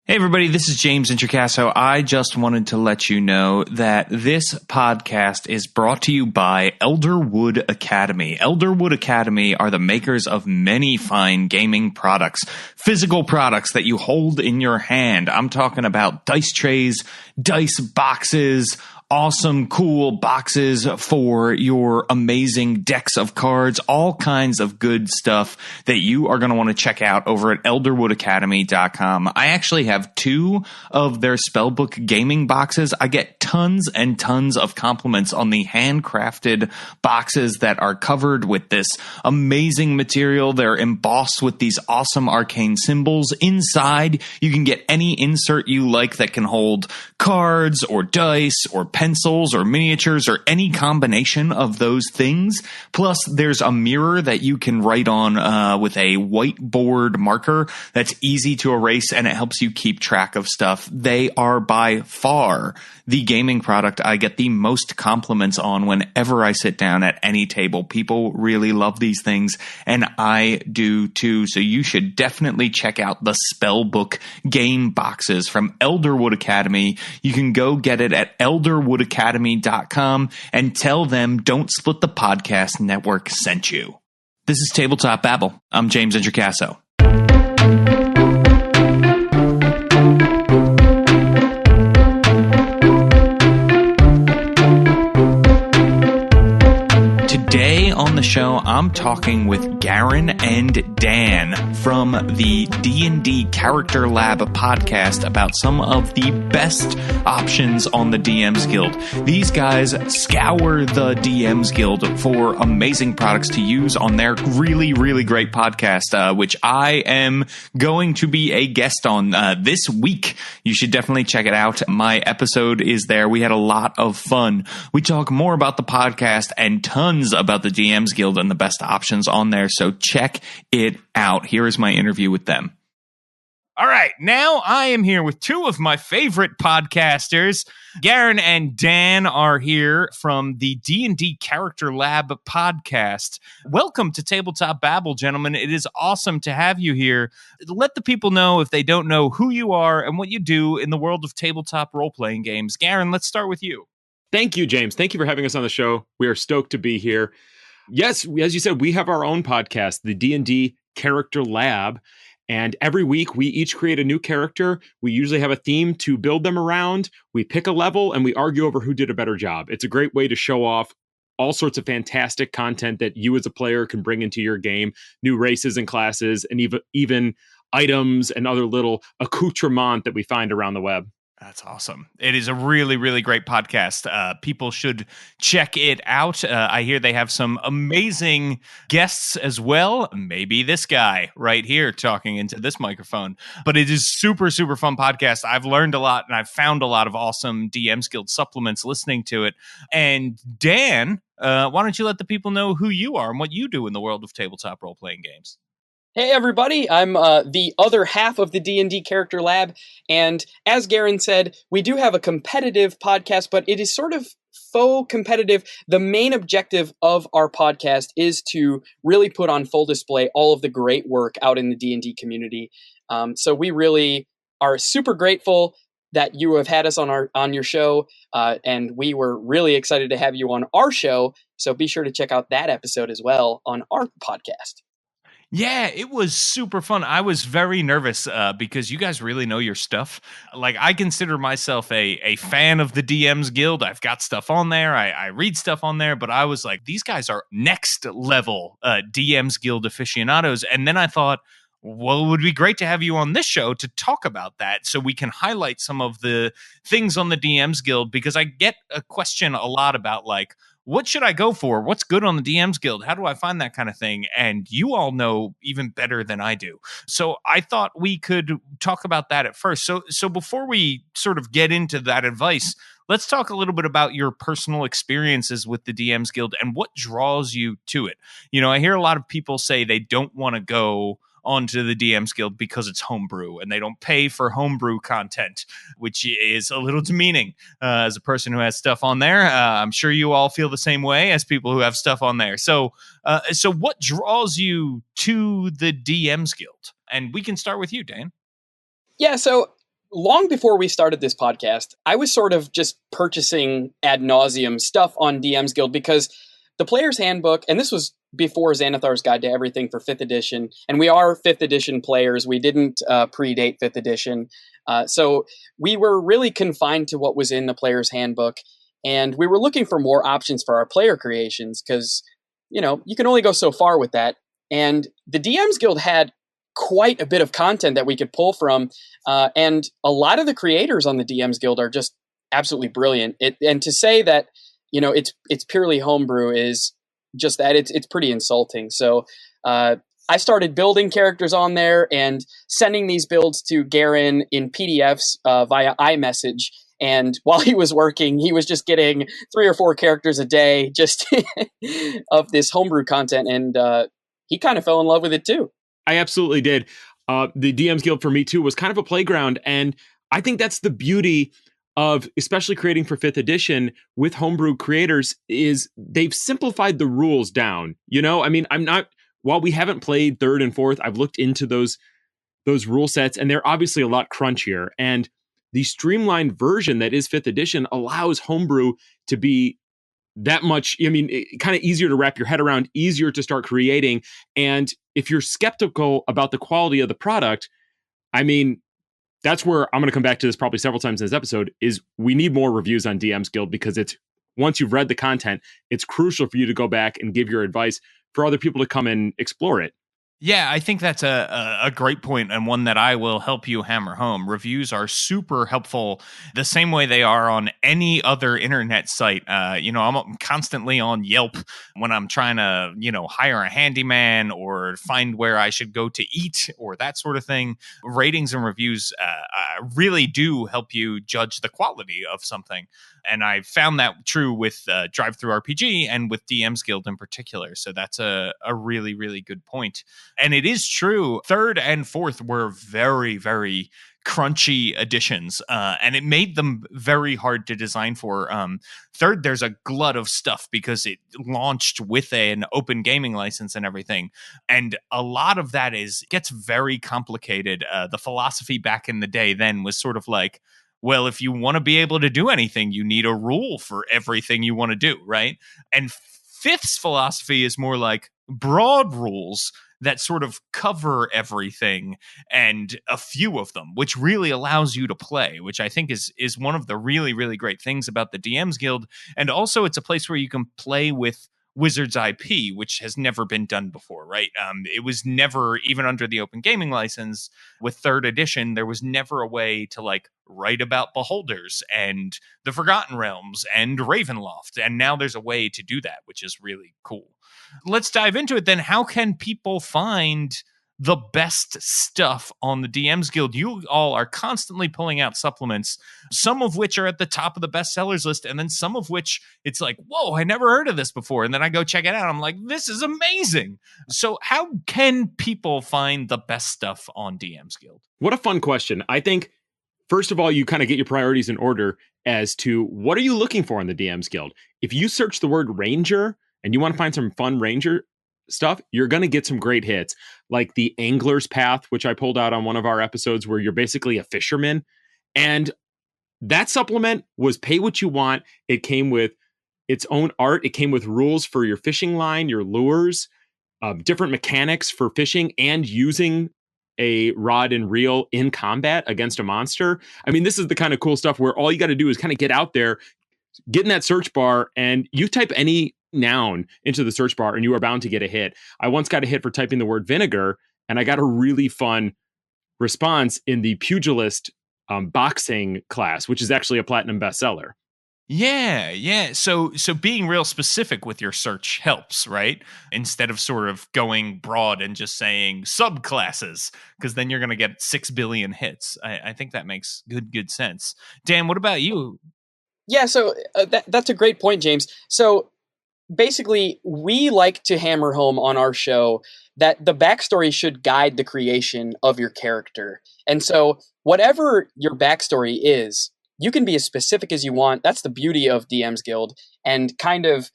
Hey everybody, this is James Introcaso. I just wanted to let you know that this podcast is brought to you by Elderwood Academy. Elderwood Academy are the makers of many fine gaming products, physical products that you hold in your hand. I'm talking about dice trays, dice boxes, awesome, cool boxes for your amazing decks of cards, all kinds of good stuff that you are going to want to check out over at elderwoodacademy.com. I actually have 2 of their spellbook gaming boxes. I get tons and tons of compliments on the handcrafted boxes that are covered with this amazing material. They're embossed with these awesome arcane symbols. Inside, you can get any insert you like that can hold cards or dice or pencils or miniatures or any combination of those things. Plus, there's a mirror that you can write on with a whiteboard marker that's easy to erase, and it helps you keep track of stuff. They are by far the gaming product I get the most compliments on whenever I sit down at any table. People really love these things, and I do too. So you should definitely check out the Spellbook game boxes from Elderwood Academy. You can go get it at elderwoodacademy.com and tell them Don't Split the Podcast Network sent you. This is Tabletop Babble. I'm James Introcaso. Today on the show, I'm talking with Garin and Dan from the D&D Character Lab podcast about some of the best options on the DM's Guild. These guys scour the DM's Guild for amazing products to use on their really, really great podcast, which I am going to be a guest on this week. You should definitely check it out. My episode is there. We had a lot of fun. We talk more about the podcast and tons about the DM's Guild and the best options on there, so check it out. Here is my interview with them. All right, now I am here with 2 of my favorite podcasters. Garin and Dan are here from the D&D Character Lab podcast. Welcome to Tabletop Babble, gentlemen. It is awesome to have you here. Let the people know, if they don't know, who you are and what you do in the world of tabletop role-playing games. Garin, let's start with you. Thank you, James. Thank you for having us on the show. We are stoked to be here. Yes, as you said, we have our own podcast, the D&D Character Lab. And every week, we each create a new character. We usually have a theme to build them around. We pick a level, and we argue over who did a better job. It's a great way to show off all sorts of fantastic content that you as a player can bring into your game, new races and classes, and even items and other little accoutrement that we find around the web. That's awesome. It is a really, really great podcast. People should check it out. I hear they have some amazing guests as well. Maybe this guy right here talking into this microphone. But it is super, super fun podcast. I've learned a lot, and I've found a lot of awesome DM's Guild supplements listening to it. And Dan, why don't you let the people know who you are and what you do in the world of tabletop role-playing games? Hey everybody, I'm the other half of the D&D Character Lab, and as Garin said, we do have a competitive podcast, but it is sort of faux competitive. The main objective of our podcast is to really put on full display all of the great work out in the D&D community. So we really are super grateful that you have had us on your show, and we were really excited to have you on our show, so be sure to check out that episode as well on our podcast. Yeah, it was super fun. I was very nervous because you guys really know your stuff. Like, I consider myself a fan of the DM's Guild. I've got stuff on there. I read stuff on there, but I was like, these guys are next level DM's Guild aficionados. And then I thought, well, it would be great to have you on this show to talk about that so we can highlight some of the things on the DM's Guild, because I get a question a lot about, like, what should I go for? What's good on the DM's Guild? How do I find that kind of thing? And you all know even better than I do. So I thought we could talk about that at first. So before we sort of get into that advice, let's talk a little bit about your personal experiences with the DM's Guild and what draws you to it. You know, I hear a lot of people say they don't want to go onto the DM's Guild because it's homebrew and they don't pay for homebrew content, which is a little demeaning as a person who has stuff on there. I'm sure you all feel the same way as people who have stuff on there. So what draws you to the DM's Guild? And we can start with you, Dan. Yeah, so long before we started this podcast, I was sort of just purchasing ad nauseum stuff on DM's Guild because the Player's Handbook, and this was before Xanathar's Guide to Everything for 5th edition, and we are 5th edition players. We didn't predate 5th edition. So we were really confined to what was in the Player's Handbook, and we were looking for more options for our player creations because, you can only go so far with that. And the DM's Guild had quite a bit of content that we could pull from, and a lot of the creators on the DM's Guild are just absolutely brilliant. And to say that it's purely homebrew is just that it's pretty insulting. So I started building characters on there and sending these builds to Garin in PDFs via iMessage. And while he was working, he was just getting 3 or 4 characters a day just of this homebrew content. And he kind of fell in love with it too. I absolutely did. The DM's Guild for me too was kind of a playground. And I think that's the beauty of especially creating for 5th edition with homebrew creators is they've simplified the rules down. While we haven't played 3rd and 4th, I've looked into those rule sets and they're obviously a lot crunchier. And the streamlined version that is 5th edition allows homebrew to be that much, kind of easier to wrap your head around, easier to start creating. And if you're skeptical about the quality of the product, that's where I'm going to come back to this probably several times in this episode, is we need more reviews on DM's Guild because once you've read the content, it's crucial for you to go back and give your advice for other people to come and explore it. Yeah, I think that's a great point, and one that I will help you hammer home. Reviews are super helpful the same way they are on any other internet site. I'm constantly on Yelp when I'm trying to, hire a handyman or find where I should go to eat or that sort of thing. Ratings and reviews really do help you judge the quality of something. And I found that true with Drive-Thru RPG and with DM's Guild in particular. So that's a really, really good point. And it is true, 3rd and 4th were very, very crunchy additions, and it made them very hard to design for. 3rd, there's a glut of stuff because it launched with an open gaming license and everything. And a lot of that gets very complicated. The philosophy back in the day then was sort of like, well, if you want to be able to do anything, you need a rule for everything you want to do, right? And 5th's philosophy is more like broad rules that sort of cover everything and a few of them, which really allows you to play, which I think is one of the really, really great things about the DM's Guild. And also it's a place where you can play with Wizards IP, which has never been done before, right? It was never, even under the open gaming license with 3rd edition, there was never a way to write about Beholders and the Forgotten Realms and Ravenloft. And now there's a way to do that, which is really cool. Let's dive into it then. How can people find the best stuff on the DM's Guild? You all are constantly pulling out supplements, some of which are at the top of the bestsellers list, and then some of which it's like, whoa, I never heard of this before. And then I go check it out. I'm like, this is amazing. So how can people find the best stuff on DM's Guild? What a fun question. I think, first of all, you kind of get your priorities in order as to what are you looking for in the DM's Guild. If you search the word Ranger and you want to find some fun Ranger stuff, you're going to get some great hits, like the Angler's Path, which I pulled out on one of our episodes, where you're basically a fisherman. And that supplement was pay what you want. It came with its own art. It came with rules for your fishing line, your lures, different mechanics for fishing and using a rod and reel in combat against a monster. This is the kind of cool stuff where all you got to do is kind of get out there, get in that search bar, and you type any noun into the search bar and you are bound to get a hit. I once got a hit for typing the word vinegar, and I got a really fun response in the pugilist boxing class, which is actually a platinum bestseller. Yeah. So being real specific with your search helps, right? Instead of sort of going broad and just saying subclasses, because then you're going to get 6 billion hits. I think that makes good sense. Dan, what about you? Yeah, so that's a great point, James. So basically, we like to hammer home on our show that the backstory should guide the creation of your character. And so whatever your backstory is, you can be as specific as you want. That's the beauty of DM's Guild. And kind of,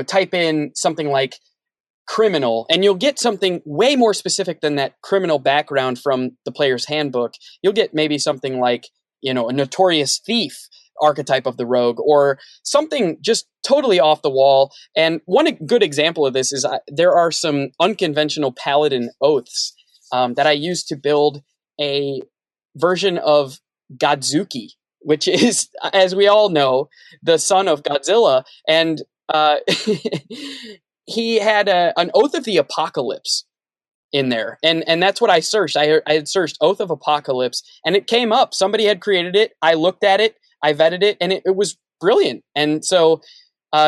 type in something like, criminal, and you'll get something way more specific than that criminal background from the player's handbook. You'll get maybe something like, a notorious thief archetype of the rogue, or something just totally off the wall. And one good example of this is there are some unconventional paladin oaths that I used to build a version of Godzuki, which is, as we all know, the son of Godzilla. And he had an Oath of the Apocalypse in there. And that's what I searched. I had searched Oath of Apocalypse, and it came up. Somebody had created it. I looked at it. I vetted it, and it was brilliant. And so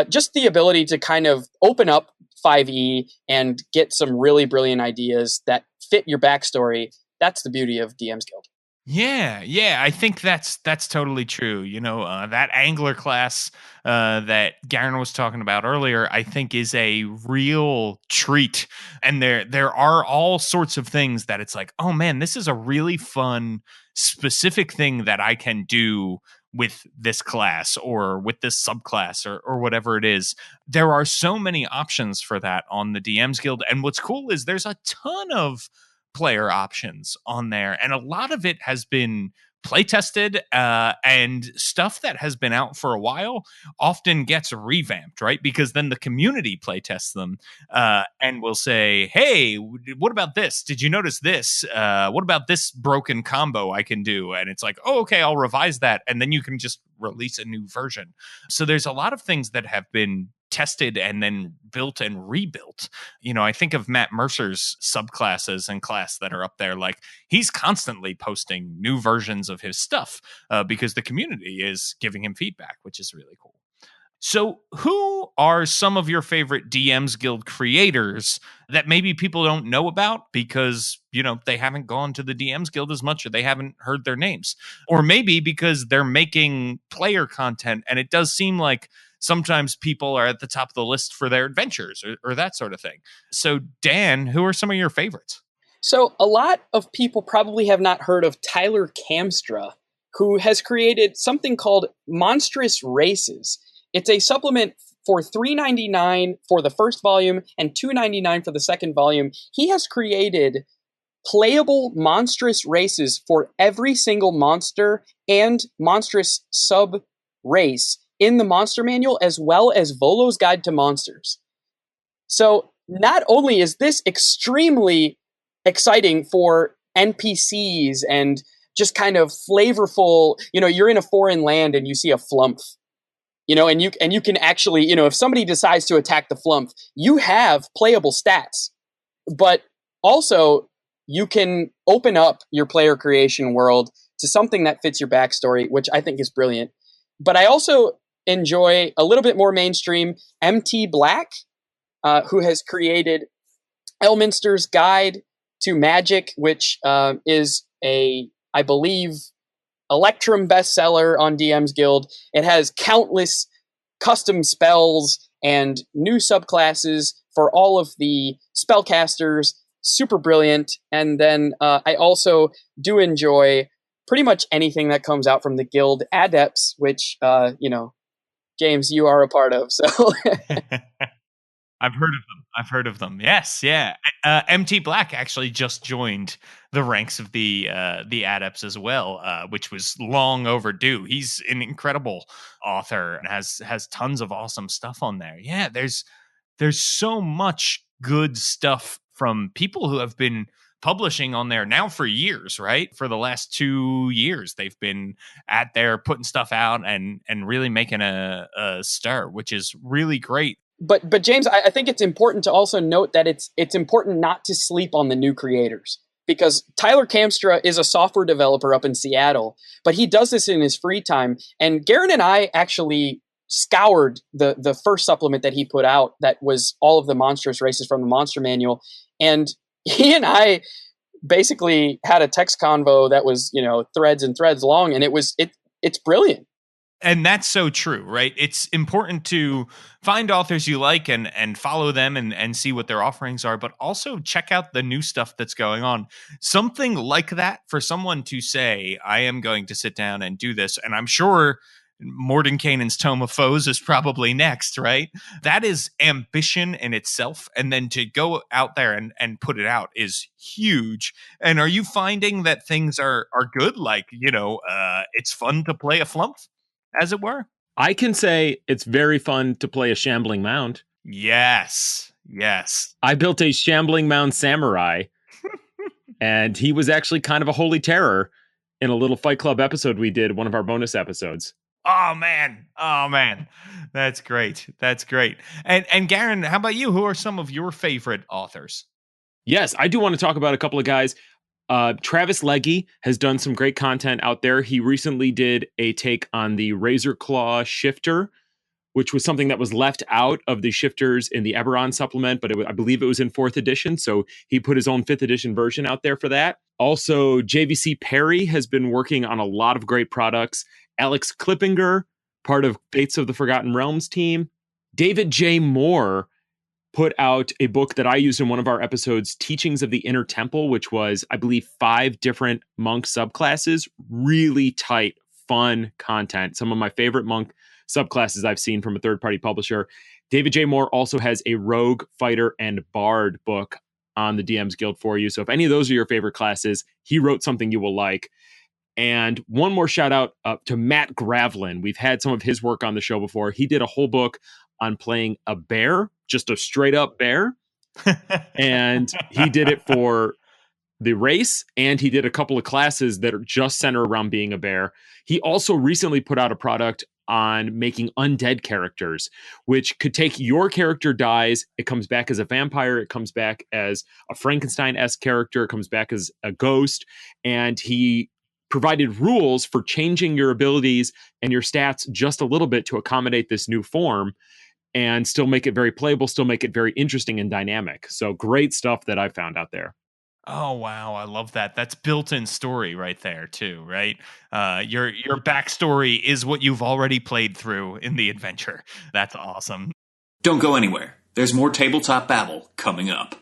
just the ability to kind of open up 5e and get some really brilliant ideas that fit your backstory, that's the beauty of DM's Guild. Yeah, I think that's totally true. That angler class that Garin was talking about earlier, I think is a real treat. And there are all sorts of things that it's like, oh man, this is a really fun, specific thing that I can do with this class or with this subclass or whatever it is. There are so many options for that on the DM's Guild. And what's cool is there's a ton of player options on there, and a lot of it has been play tested and stuff that has been out for a while often gets revamped, right? Because then the community play tests them and will say, hey, what about this? Did you notice this? What about this broken combo I can do? And it's like, oh, okay, I'll revise that. And then you can just release a new version. So there's a lot of things that have been tested and then built and rebuilt. I think of Matt Mercer's subclasses and class that are up there. Like, he's constantly posting new versions of his stuff because the community is giving him feedback, which is really cool. So who are some of your favorite DM's Guild creators that maybe people don't know about because, they haven't gone to the DM's Guild as much, or they haven't heard their names? Or maybe because they're making player content and it does seem like sometimes people are at the top of the list for their adventures or that sort of thing. So Dan, who are some of your favorites? So a lot of people probably have not heard of Tyler Kamstra, who has created something called Monstrous Races. It's a supplement for $3.99 for the first volume and $2.99 for the second volume. He has created playable monstrous races for every single monster and monstrous sub-race in the monster manual, as well as Volo's Guide to Monsters. So not only is this extremely exciting for NPCs and just kind of flavorful, you're in a foreign land and you see a flump, and you can actually, if somebody decides to attack the flump, you have playable stats, but also you can open up your player creation world to something that fits your backstory, which I think is brilliant. But I also enjoy a little bit more mainstream MT Black, who has created Elminster's Guide to Magic, which is I believe, Electrum bestseller on DM's Guild. It has countless custom spells and new subclasses for all of the spellcasters. Super brilliant. And then I also do enjoy pretty much anything that comes out from the Guild Adepts, which, James, you are a part of. So I've heard of them. Yes, yeah. MT Black actually just joined the ranks of the Adepts as well, which was long overdue. He's an incredible author and has tons of awesome stuff on there. Yeah, there's so much good stuff from people who have been publishing on there now for years, right? For the last 2 years, they've been at there putting stuff out and really making a stir, which is really great. But James, I think it's important to also note that it's important not to sleep on the new creators, because Tyler Kamstra is a software developer up in Seattle, but he does this in his free time. And Garin and I actually scoured the first supplement that he put out that was all of the monstrous races from the Monster Manual. And he and I basically had a text convo that was, threads and threads long, and it's brilliant. And that's so true, right? It's important to find authors you like and follow them and see what their offerings are, but also check out the new stuff that's going on. Something like that for someone to say, I am going to sit down and do this. And I'm sure Mordenkainen's Tome of Foes is probably next, right? That is ambition in itself. And then to go out there and put it out is huge. And are you finding that things are good? Like, it's fun to play a flump, as it were? I can say it's very fun to play a Shambling Mound. Yes. I built a Shambling Mound Samurai, and he was actually kind of a holy terror in a little Fight Club episode we did, one of our bonus episodes. Oh man. That's great. And Garin, how about you? Who are some of your favorite authors? Yes, I do want to talk about a couple of guys. Travis Legge has done some great content out there. He recently did a take on the Razor Claw shifter, which was something that was left out of the shifters in the Eberron supplement, but I believe it was in 4th edition. So he put his own 5th edition version out there for that. Also, JVC Perry has been working on a lot of great products. Alex Klippinger, part of Fates of the Forgotten Realms team. David J. Moore put out a book that I used in one of our episodes, Teachings of the Inner Temple, which was, I believe, 5 different monk subclasses. Really tight, fun content. Some of my favorite monk subclasses I've seen from a third-party publisher. David J. Moore also has a Rogue, Fighter, and Bard book on the DM's Guild for you. So if any of those are your favorite classes, he wrote something you will like. And one more shout out to Matt Gravlin. We've had some of his work on the show before. He did a whole book on playing a bear, just a straight up bear. And he did it for the race, and he did a couple of classes that are just centered around being a bear. He also recently put out a product on making undead characters, which could take your character dies, it comes back as a vampire, it comes back as a Frankenstein-esque character, it comes back as a ghost, and he provided rules for changing your abilities and your stats just a little bit to accommodate this new form and still make it very playable, still make it very interesting and dynamic. So great stuff that I found out there. Oh wow, I love that. That's built-in story right there too, right? Your backstory is what you've already played through in the adventure. That's awesome. Don't go anywhere. There's more tabletop babble coming up.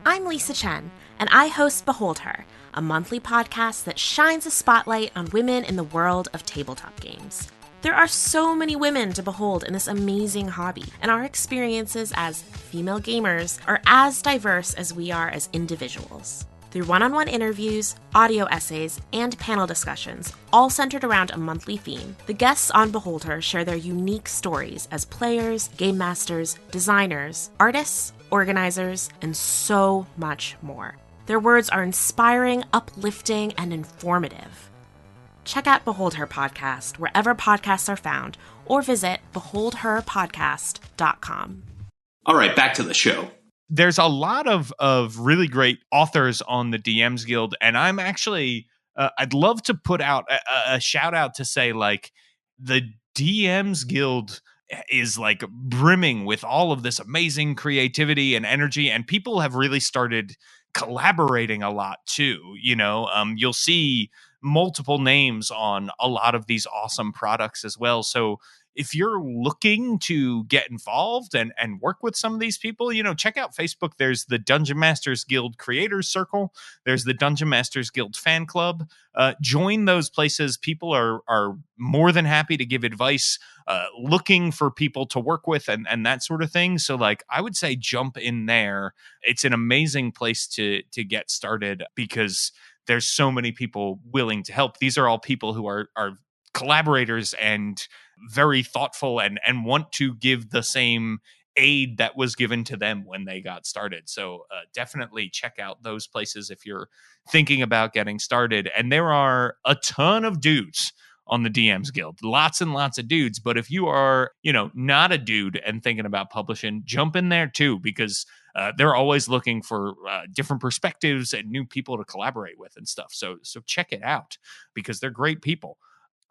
I'm Lisa Chen, and I host Behold Her, a monthly podcast that shines a spotlight on women in the world of tabletop games. There are so many women to behold in this amazing hobby, and our experiences as female gamers are as diverse as we are as individuals. Through one-on-one interviews, audio essays, and panel discussions, all centered around a monthly theme, the guests on Behold Her share their unique stories as players, game masters, designers, artists, organizers, and so much more. Their words are inspiring, uplifting, and informative. Check out Behold Her Podcast wherever podcasts are found, or visit beholdherpodcast.com. All right, back to the show. There's a lot of really great authors on the DM's Guild, and I'm actually I'd love to put out a shout out to say, like, the DM's Guild is like brimming with all of this amazing creativity and energy, and people have really started collaborating a lot too. You'll see multiple names on a lot of these awesome products as well. So if you're looking to get involved and work with some of these people, check out Facebook. There's the Dungeon Masters Guild Creators Circle. There's the Dungeon Masters Guild Fan Club. Join those places. People are more than happy to give advice, looking for people to work with and that sort of thing. So, like, I would say jump in there. It's an amazing place to get started because there's so many people willing to help. These are all people who are collaborators and very thoughtful and want to give the same aid that was given to them when they got started. So definitely check out those places if you're thinking about getting started. And there are a ton of dudes on the DM's Guild, lots and lots of dudes. But if you are, not a dude and thinking about publishing, jump in there too, because they're always looking for different perspectives and new people to collaborate with and stuff. So check it out because they're great people.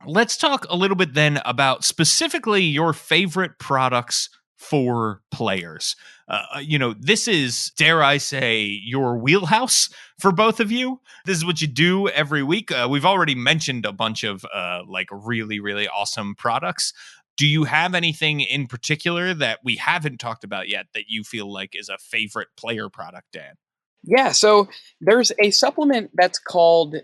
Let's talk a little bit then about specifically your favorite products for players. This is, dare I say, your wheelhouse for both of you. This is what you do every week. We've already mentioned a bunch of really, really awesome products. Do you have anything in particular that we haven't talked about yet that you feel like is a favorite player product, Dan? Yeah, so there's a supplement that's called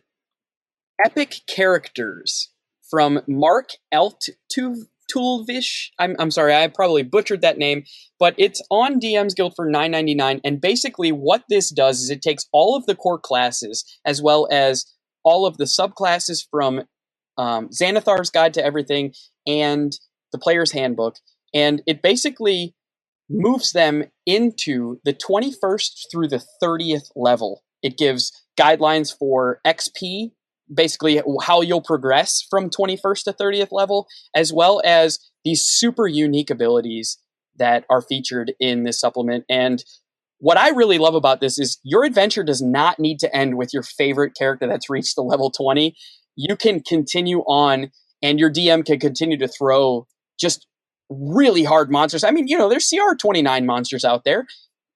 Epic Characters. from Mark Tulvish. I'm sorry, I probably butchered that name, but it's on DM's Guild for $9.99. And basically, what this does is it takes all of the core classes as well as all of the subclasses from Xanathar's Guide to Everything and the Player's Handbook, and it basically moves them into the 21st through the 30th level. It gives guidelines for XP, basically how you'll progress from 21st to 30th level, as well as these super unique abilities that are featured in this supplement. And what I really love about this is your adventure does not need to end with your favorite character that's reached the level 20. You can continue on, and your DM can continue to throw just really hard monsters. I mean, there's CR 29 monsters out there.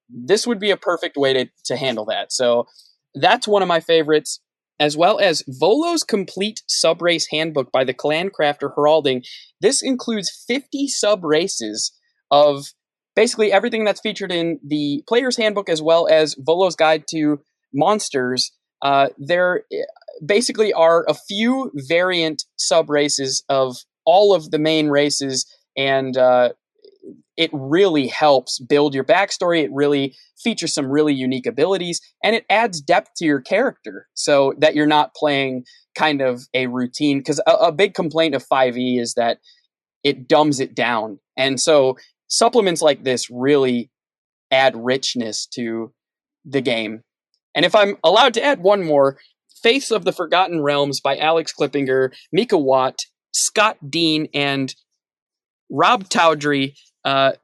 This would be a perfect way to handle that. So that's one of my favorites, as well as Volo's Complete Subrace Handbook by the Clan Crafter Heralding. This includes 50 sub-races of basically everything that's featured in the Player's Handbook, as well as Volo's Guide to Monsters. There basically are a few variant sub-races of all of the main races, and it really helps build your backstory. It really features some really unique abilities, and it adds depth to your character so that you're not playing kind of a routine. Because a big complaint of 5e is that it dumbs it down. And so supplements like this really add richness to the game. And if I'm allowed to add one more, Faiths of the Forgotten Realms by Alex Klippinger, Mika Watt, Scott Dean, and Rob Tawdry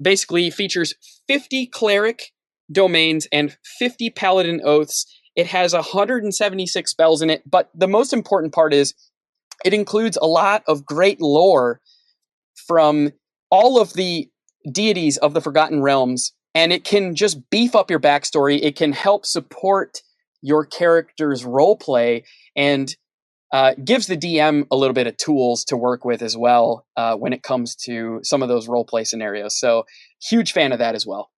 basically features 50 cleric domains and 50 paladin oaths. It has 176 spells in it, but the most important part is it includes a lot of great lore from all of the deities of the Forgotten Realms, and it can just beef up your backstory. It can help support your character's roleplay, and gives the DM a little bit of tools to work with as well when it comes to some of those roleplay scenarios. So huge fan of that as well.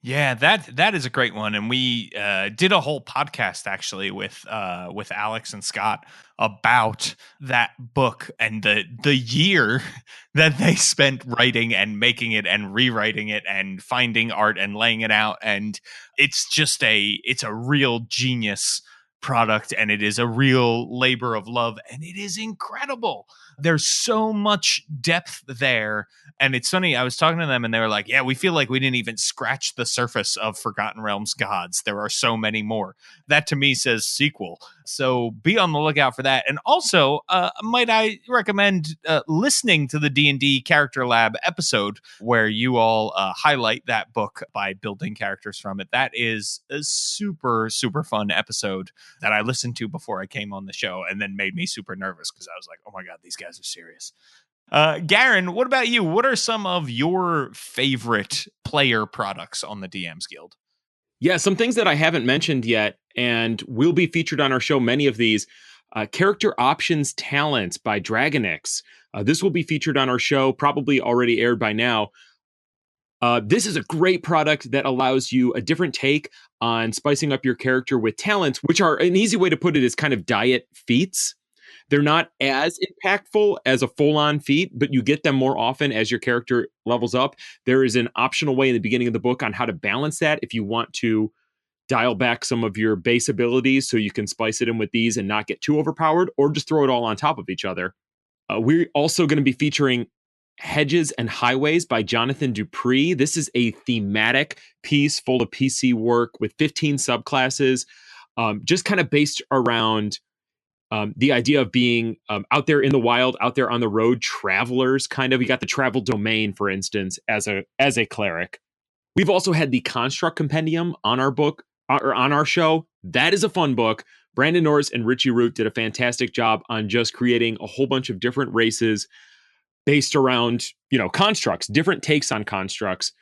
Yeah, that is a great one, and we did a whole podcast actually with Alex and Scott about that book and the year that they spent writing and making it and rewriting it and finding art and laying it out, and it's a real genius product, and it is a real labor of love, and it is incredible. There's so much depth there. And it's funny, I was talking to them and they were like, yeah, we feel like we didn't even scratch the surface of Forgotten Realms gods. There are so many more. That to me says sequel. So be on the lookout for that. And also, might I recommend listening to the D&D Character Lab episode where you all highlight that book by building characters from it. That is a super, super fun episode that I listened to before I came on the show, and then made me super nervous because I was like, oh my God, these guys are serious. Garin, what about you? What are some of your favorite player products on the DM's Guild? Yeah, some things that I haven't mentioned yet and will be featured on our show, many of these. Character Options Talents by Dragonix. This will be featured on our show, probably already aired by now. This is a great product that allows you a different take on spicing up your character with talents, which are, an easy way to put it is kind of diet feats. They're not as impactful as a full-on feat, but you get them more often as your character levels up. There is an optional way in the beginning of the book on how to balance that if you want to dial back some of your base abilities so you can spice it in with these and not get too overpowered, or just throw it all on top of each other. We're also going to be featuring Hedges and Highways by Jonathan Dupree. This is a thematic piece full of PC work with 15 subclasses, just kind of based around the idea of being out there in the wild, out there on the road, travelers, kind of. You got the travel domain, for instance, as a cleric. We've also had the Construct Compendium on our book, or on our show. That is a fun book. Brandon Norris and Richie Root did a fantastic job on just creating a whole bunch of different races based around, constructs, different takes on constructs,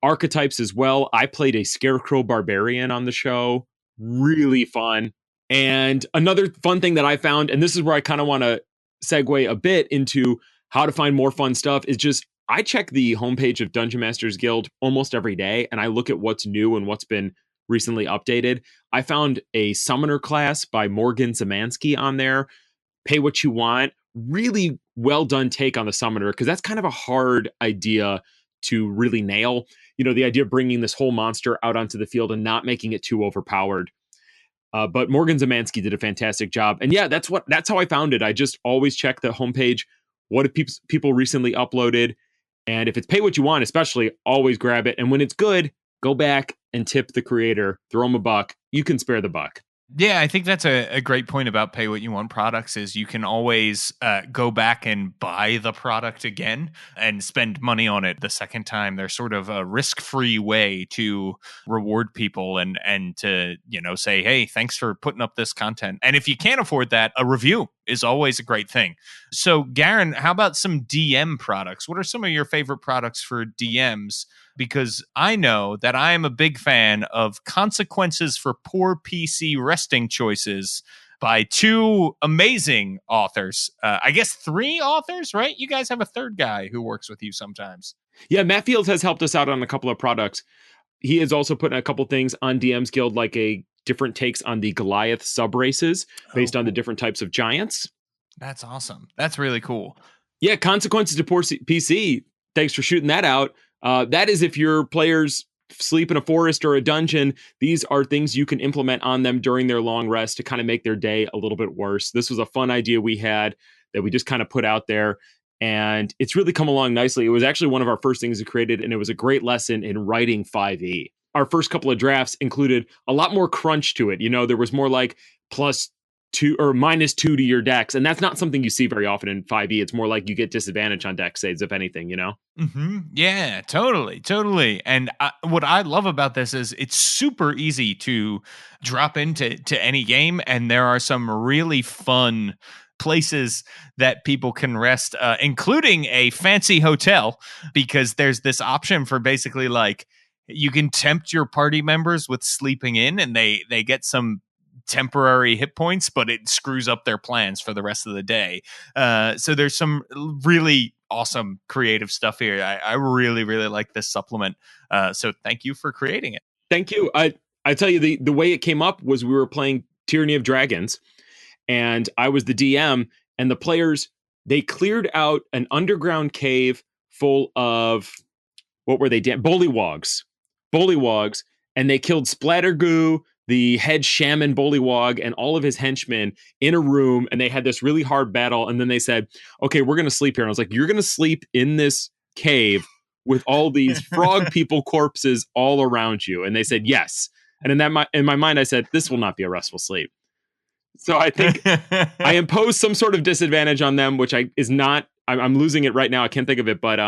archetypes as well. I played a Scarecrow Barbarian on the show. Really fun. And another fun thing that I found, and this is where I kind of want to segue a bit into how to find more fun stuff, is just I check the homepage of Dungeon Masters Guild almost every day, and I look at what's new and what's been recently updated. I found a Summoner class by Morgan Zemansky on there. Pay what you want. really well done take on the summoner, because that's kind of a hard idea to really nail. The idea of bringing this whole monster out onto the field and not making it too overpowered. But Morgan Zemansky did a fantastic job. And yeah, that's how I found it. I just always check the homepage. What have people recently uploaded? And if it's pay what you want, especially, always grab it. And when it's good, go back and tip the creator, throw him a buck. You can spare the buck. Yeah, I think that's a great point about pay what you want products is you can always go back and buy the product again and spend money on it the second time. There's sort of a risk-free way to reward people and to, say, hey, thanks for putting up this content. And if you can't afford that, a review is always a great thing. So, Garin, how about some DM products? What are some of your favorite products for DMs? Because I know that I am a big fan of Consequences for Poor PC Resting Choices by two amazing authors. I guess 3 authors, right? You guys have a third guy who works with you sometimes. Yeah, Matt Fields has helped us out on a couple of products. He has also put a couple things on DM's Guild, like a different takes on the Goliath sub races based on the different types of giants. That's awesome. That's really cool. Yeah, Consequences to Poor PC. Thanks for shooting that out. That is if your players sleep in a forest or a dungeon. These are things you can implement on them during their long rest to kind of make their day a little bit worse. This was a fun idea we had that we just kind of put out there, and it's really come along nicely. It was actually one of our first things we created, and it was a great lesson in writing 5e. Our first couple of drafts included a lot more crunch to it. There was more like +2 or -2 to your decks. And that's not something you see very often in 5e. It's more like you get disadvantage on deck saves, if anything, Mm-hmm. Yeah, totally. And what I love about this is it's super easy to drop into any game. And there are some really fun places that people can rest, including a fancy hotel, because there's this option for basically like you can tempt your party members with sleeping in and they get some temporary hit points, but it screws up their plans for the rest of the day. So there's some really awesome creative stuff here. I really like this supplement. So thank you for creating it. Thank you. I tell you, the way it came up was we were playing Tyranny of Dragons, and I was the DM, and the players, they cleared out an underground cave full of, what were they? Bullywogs, and they killed Splattergoo, the head shaman Bullywog, and all of his henchmen in a room, and they had this really hard battle, and then they said, okay, we're going to sleep here. And I was like, you're going to sleep in this cave with all these frog people corpses all around you? And they said, yes. And in my mind, I said, this will not be a restful sleep. So I think I imposed some sort of disadvantage on them, which I'm losing it right now. I can't think of it, but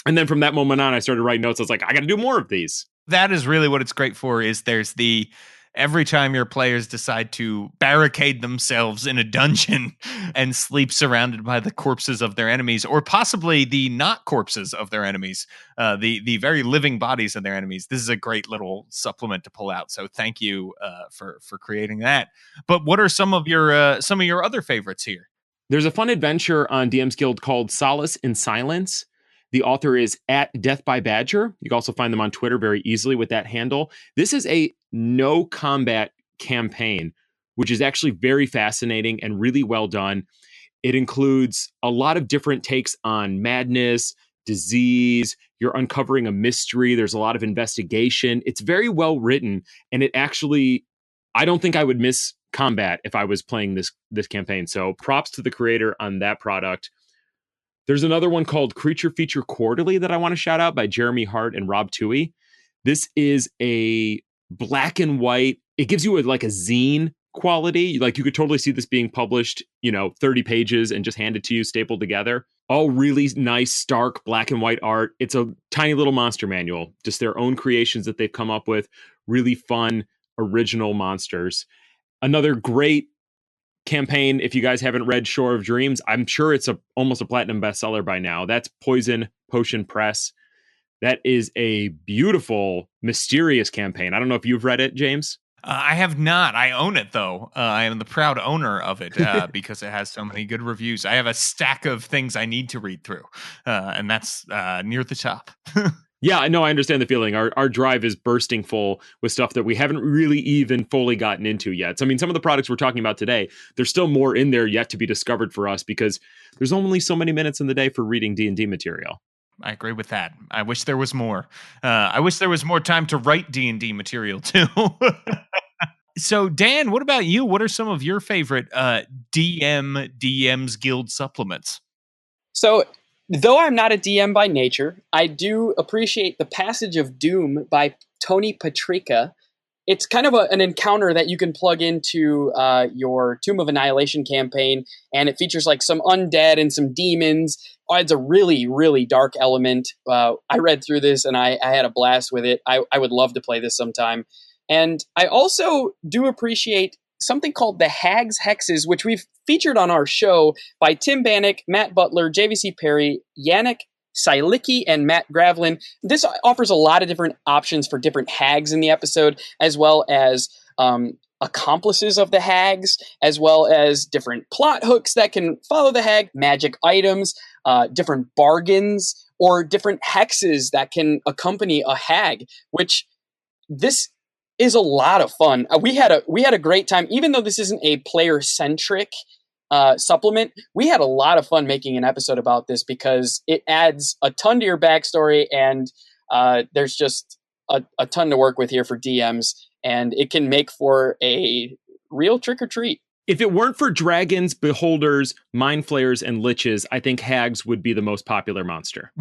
and then from that moment on, I started writing notes. I was like, I got to do more of these. That is really what it's great for, is there's every time your players decide to barricade themselves in a dungeon and sleep surrounded by the corpses of their enemies, or possibly the not corpses of their enemies, the very living bodies of their enemies. This is a great little supplement to pull out. So thank you for creating that. But what are some of your other favorites here? There's a fun adventure on DM's Guild called Solace in Silence. The author is at Death by Badger. You can also find them on Twitter very easily with that handle. This is a no combat campaign, which is actually very fascinating and really well done. It includes a lot of different takes on madness, disease. You're uncovering a mystery. There's a lot of investigation. It's very well written, and it actually, I don't think I would miss combat if I was playing this campaign. So props to the creator on that product. There's another one called Creature Feature Quarterly that I want to shout out by Jeremy Hart and Rob Toohey. This is a black and white. It gives you a zine quality. Like you could totally see this being published, 30 pages and just handed to you stapled together. All really nice, stark black and white art. It's a tiny little monster manual, just their own creations that they've come up with. Really fun, original monsters. Another great campaign, if you guys haven't read Shore of Dreams, I'm sure it's almost a platinum bestseller by now. That's Poison Potion Press. That is a beautiful, mysterious campaign. I don't know if you've read it, James. I have not. I own it, though. I am the proud owner of it because it has so many good reviews. I have a stack of things I need to read through, and that's near the top. Yeah, no, I understand the feeling. Our drive is bursting full with stuff that we haven't really even fully gotten into yet. So, I mean, some of the products we're talking about today, there's still more in there yet to be discovered for us because there's only so many minutes in the day for reading D&D material. I agree with that. I wish there was more. I wish there was more time to write D&D material too. So, Dan, what about you? What are some of your favorite DM's Guild supplements? So, though I'm not a DM by nature, I do appreciate The Passage of Doom by Tony Patrica. It's kind of an encounter that you can plug into your Tomb of Annihilation campaign, and it features like some undead and some demons. It's a really, really dark element. I read through this and I had a blast with it. I would love to play this sometime. And I also do appreciate something called the Hags Hexes, which we've featured on our show by Tim Bannock, Matt Butler, JVC Perry, Yannick Silicki, and Matt Gravlin. This offers a lot of different options for different hags in the episode, as well as accomplices of the hags, as well as different plot hooks that can follow the hag, magic items, different bargains, or different hexes that can accompany a hag, which this is a lot of fun. We had a great time, even though this isn't a player-centric supplement. We had a lot of fun making an episode about this because it adds a ton to your backstory, and there's just a ton to work with here for DMs, and it can make for a real trick or treat. If it weren't for dragons, beholders, mind flayers, and liches, I think hags would be the most popular monster.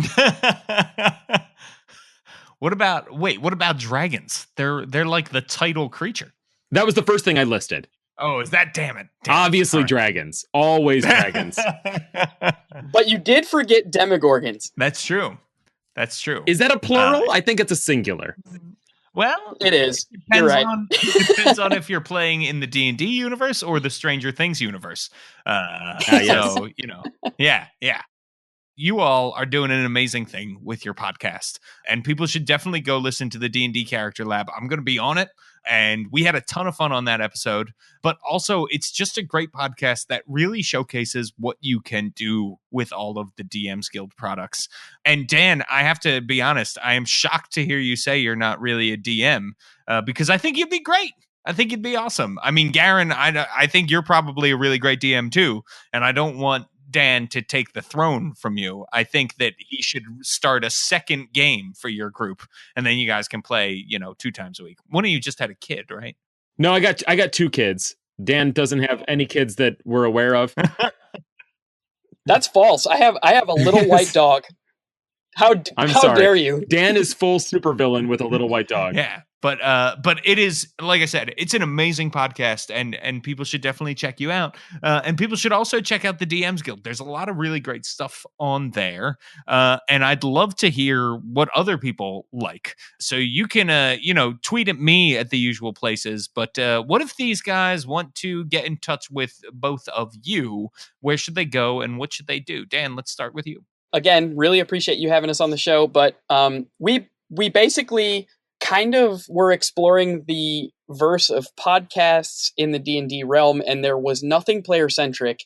What about dragons? They're like the title creature. That was the first thing I listed. Oh, is that damn it? Obviously, dragons. Always dragons. But you did forget demogorgons. That's true. Is that a plural? I think it's a singular. Well, it is. You're right. It depends on if you're playing in the D&D universe or the Stranger Things universe. Yes. So, yeah. You all are doing an amazing thing with your podcast, and people should definitely go listen to the D&D Character Lab. I'm going to be on it, and we had a ton of fun on that episode, but also it's just a great podcast that really showcases what you can do with all of the DM's Guild products. And Dan, I have to be honest, I am shocked to hear you say you're not really a DM, because I think you'd be great. I think you'd be awesome. I mean, Garin, I think you're probably a really great DM too, and I don't want Dan to take the throne from you. I think that he should start a second game for your group, and then you guys can play, 2 times a week. One of you just had a kid, right? No, I got 2 kids. Dan doesn't have any kids that we're aware of. That's false. I have a little white dog. How dare you? Dan is full supervillain with a little white dog. Yeah. But it is, like I said, it's an amazing podcast, and people should definitely check you out. And people should also check out the DM's Guild. There's a lot of really great stuff on there. And I'd love to hear what other people like. So you can, tweet at me at the usual places. But what if these guys want to get in touch with both of you? Where should they go and what should they do? Dan, let's start with you. Again, really appreciate you having us on the show. But we basically kind of were exploring the verse of podcasts in the D&D realm, and there was nothing player-centric.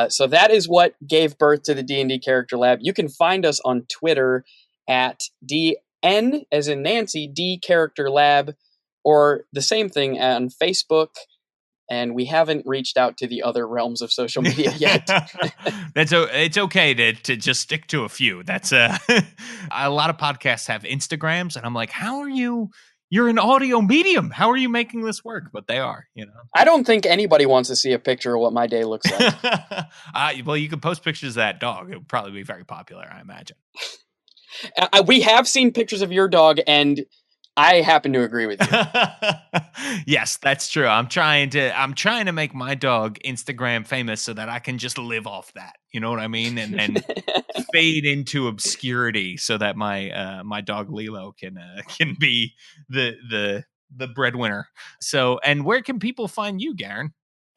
So that is what gave birth to the D&D Character Lab. You can find us on Twitter at DN, as in Nancy, D Character Lab, or the same thing on Facebook. And we haven't reached out to the other realms of social media yet. It's okay to just stick to a few. That's a lot of podcasts have Instagrams, and I'm like, how are you? You're an audio medium. How are you making this work? But they are, I don't think anybody wants to see a picture of what my day looks like. Well, you could post pictures of that dog. It would probably be very popular, I imagine. We have seen pictures of your dog, and I happen to agree with you. Yes, that's true. I'm trying to make my dog Instagram famous so that I can just live off that. You know what I mean? And then fade into obscurity so that my dog Lilo can be the breadwinner. So, and where can people find you, Garin?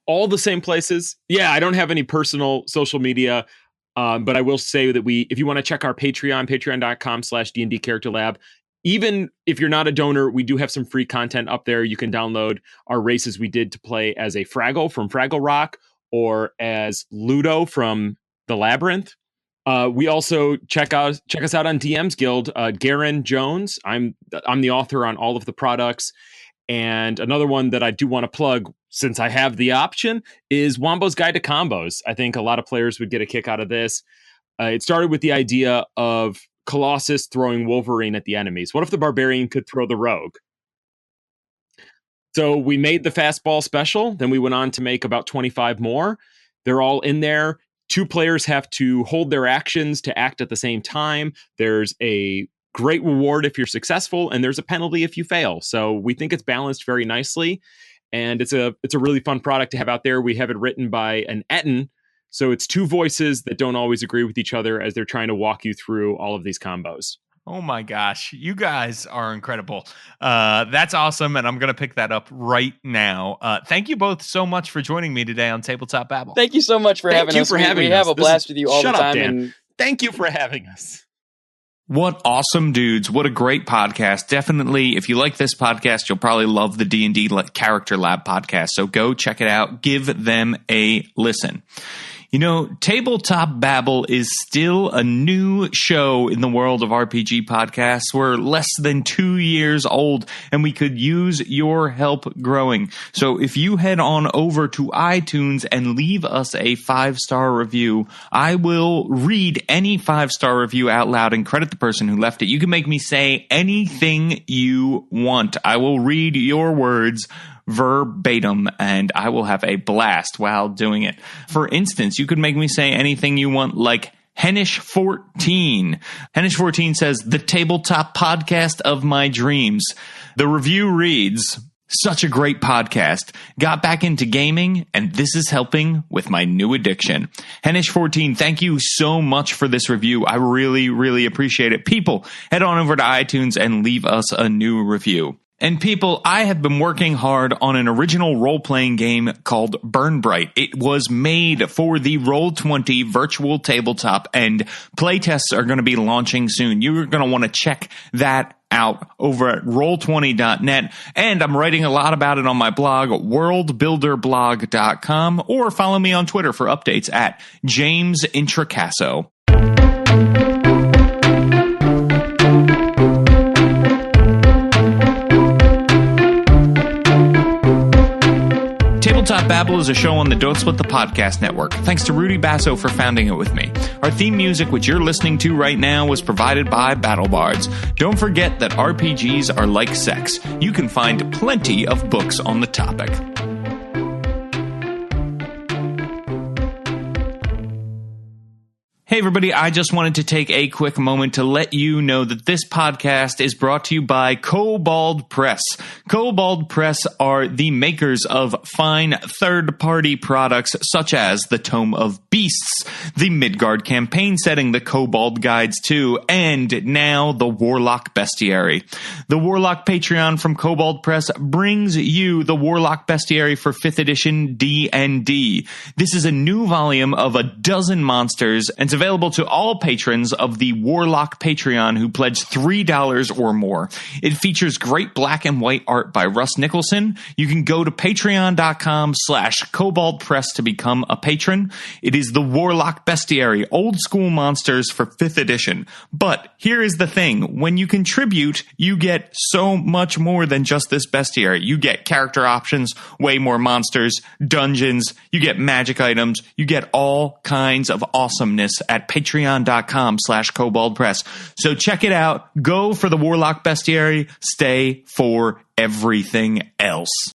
All the same places. Yeah, I don't have any personal social media. But I will say that if you want to check our Patreon, patreon.com/D&D Character Lab, even if you're not a donor, we do have some free content up there. You can download our races we did to play as a Fraggle from Fraggle Rock or as Ludo from The Labyrinth. We also check us out on DM's Guild. Garin Jones. I'm the author on all of the products. And another one that I do want to plug, since I have the option, is Wombo's Guide to Combos. I think a lot of players would get a kick out of this. It started with the idea of Colossus throwing Wolverine at the enemies. What if the Barbarian could throw the Rogue? So we made the fastball special. Then we went on to make about 25 more. They're all in there. 2 players have to hold their actions to act at the same time. There's a great reward if you're successful, and there's a penalty if you fail. So we think it's balanced very nicely, and it's a really fun product to have out there. We have it written by an Etten, so it's 2 voices that don't always agree with each other as they're trying to walk you through all of these combos. Oh my gosh, you guys are incredible. That's awesome, and I'm going to pick that up right now. Thank you both so much for joining me today on Tabletop Babble. Thank you so much for having us. We have a blast with you all the time. Dan. Thank you for having us. What awesome dudes. What a great podcast. Definitely, if you like this podcast, you'll probably love the D&D Character Lab podcast. So go check it out. Give them a listen. You know, Tabletop Babble is still a new show in the world of RPG podcasts. We're less than 2 years old, and we could use your help growing. So if you head on over to iTunes and leave us a 5-star review, I will read any 5-star review out loud and credit the person who left it. You can make me say anything you want. I will read your words verbatim, and I will have a blast while doing it. For instance, you could make me say anything you want, like Hennish14. Hennish14 says, the tabletop podcast of my dreams. The review reads, such a great podcast. Got back into gaming, and this is helping with my new addiction. Hennish14, thank you so much for this review. I really, really appreciate it. People, head on over to iTunes and leave us a new review. And people, I have been working hard on an original role-playing game called Burn Bright. It was made for the Roll20 virtual tabletop, and playtests are going to be launching soon. You're going to want to check that out over at roll20.net, and I'm writing a lot about it on my blog, worldbuilderblog.com, or follow me on Twitter for updates at James Introcaso. Tabletop Babble is a show on the Don't Split the Podcast Network. Thanks to Rudy Basso for founding it with me. Our theme music, which you're listening to right now, was provided by BattleBards. Don't forget that RPGs are like sex. You can find plenty of books on the topic. Hey everybody, I just wanted to take a quick moment to let you know that this podcast is brought to you by Kobold Press. Kobold Press are the makers of fine third-party products such as the Tome of Beasts, the Midgard campaign setting, the Kobold Guides 2, and now the Warlock Bestiary. The Warlock Patreon from Kobold Press brings you the Warlock Bestiary for 5th edition D&D. This is a new volume of a dozen monsters, and it's available to all patrons of the Warlock Patreon who pledge $3 or more. It features great black and white art by Russ Nicholson. You can go to patreon.com/koboldpress to become a patron. It is the Warlock Bestiary, old school monsters for 5th edition. But here is the thing. When you contribute, you get so much more than just this bestiary. You get character options, way more monsters, dungeons, you get magic items, you get all kinds of awesomeness at patreon.com/koboldpress. So check it out. Go for the Warlock Bestiary. Stay for everything else.